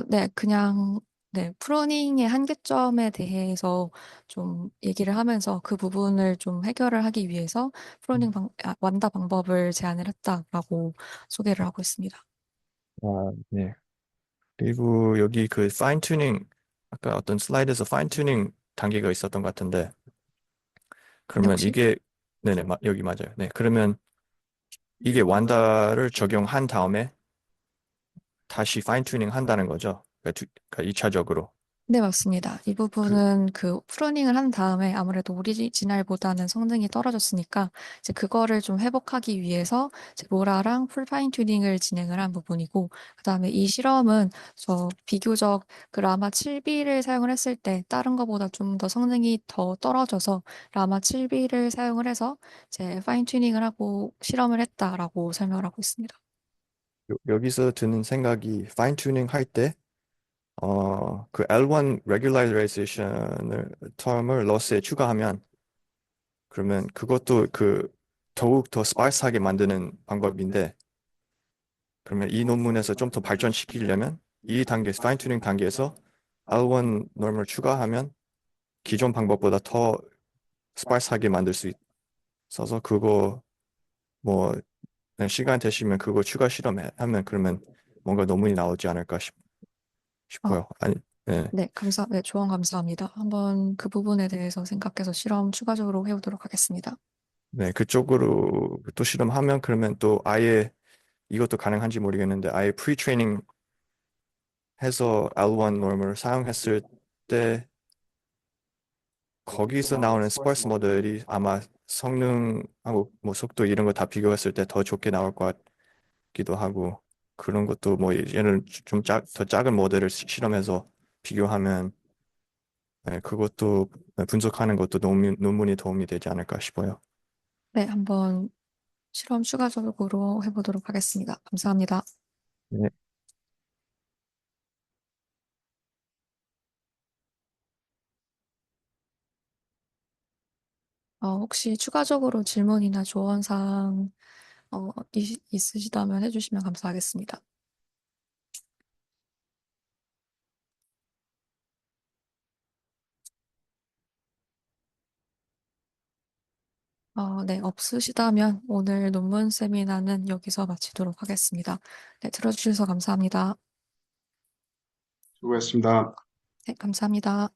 네, 그냥 네, 프로닝의 한계점에 대해서 좀 얘기를 하면서 그 부분을 좀 해결을 하기 위해서 완다 방법을 제안을 했다라고 소개를 하고 있습니다. 네. 그리고 여기 그 파인 튜닝 아까 어떤 슬라이드에서 파인 튜닝 단계가 있었던 것 같은데 그러면 역시 이게 네네 여기 맞아요. 네. 그러면 이게 완다를 적용한 다음에 다시 파인 튜닝 한다는 거죠. 그러니까 2차적으로. 네, 맞습니다. 이 그, 부분은 그 프로닝을 한 다음에 아무래도 오리지널보다는 성능이 떨어졌으니까 이제 그거를 좀 회복하기 위해서 이제 로라랑 풀 파인 튜닝을 진행을 한 부분이고 그다음에 이 실험은 저 비교적 그 라마 7B를 사용을 했을 때 다른 거보다 좀 더 성능이 더 떨어져서 라마 7B를 사용을 해서 이제 파인 튜닝을 하고 실험을 했다라고 설명을 하고 있습니다. 여기서 드는 생각이 파인 튜닝 할 때 그 L1 regularization term을 loss에 추가하면 그러면 그것도 더욱 더 스파이스하게 만드는 방법인데 그러면 이 논문에서 좀 더 발전시키려면 이 단계, 파인 튜닝 단계에서 L1 norm을 추가하면 기존 방법보다 더 스파이스하게 만들 수 있어서 그거 뭐 시간 되시면 그거 추가 실험하면 그러면 뭔가 논문이 나오지 않을까 아, 싶어요. 아니, 네. 네, 조언 감사합니다. 한번 그 부분에 대해서 생각해서 실험 추가적으로 해보도록 하겠습니다. 네, 그쪽으로 또 실험하면 그러면 또 아예 이것도 가능한지 모르겠는데 아예 프리 트레이닝 해서 L1 norm을 사용했을 때 거기서 나오는 스펄스 모델이 아마 성능하고 뭐 속도 이런 거 다 비교했을 때 더 좋게 나올 것 같기도 하고 그런 것도 뭐 얘는 더 작은 모델을 실험해서 비교하면 네, 그것도 분석하는 것도 논문이 도움이 되지 않을까 싶어요. 네, 한번 실험 추가적으로 해보도록 하겠습니다. 감사합니다. 네. 혹시 추가적으로 질문이나 조언사항 있으시다면 해주시면 감사하겠습니다. 네, 없으시다면 오늘 논문 세미나는 여기서 마치도록 하겠습니다. 네, 들어주셔서 감사합니다. 수고했습니다. 네, 감사합니다.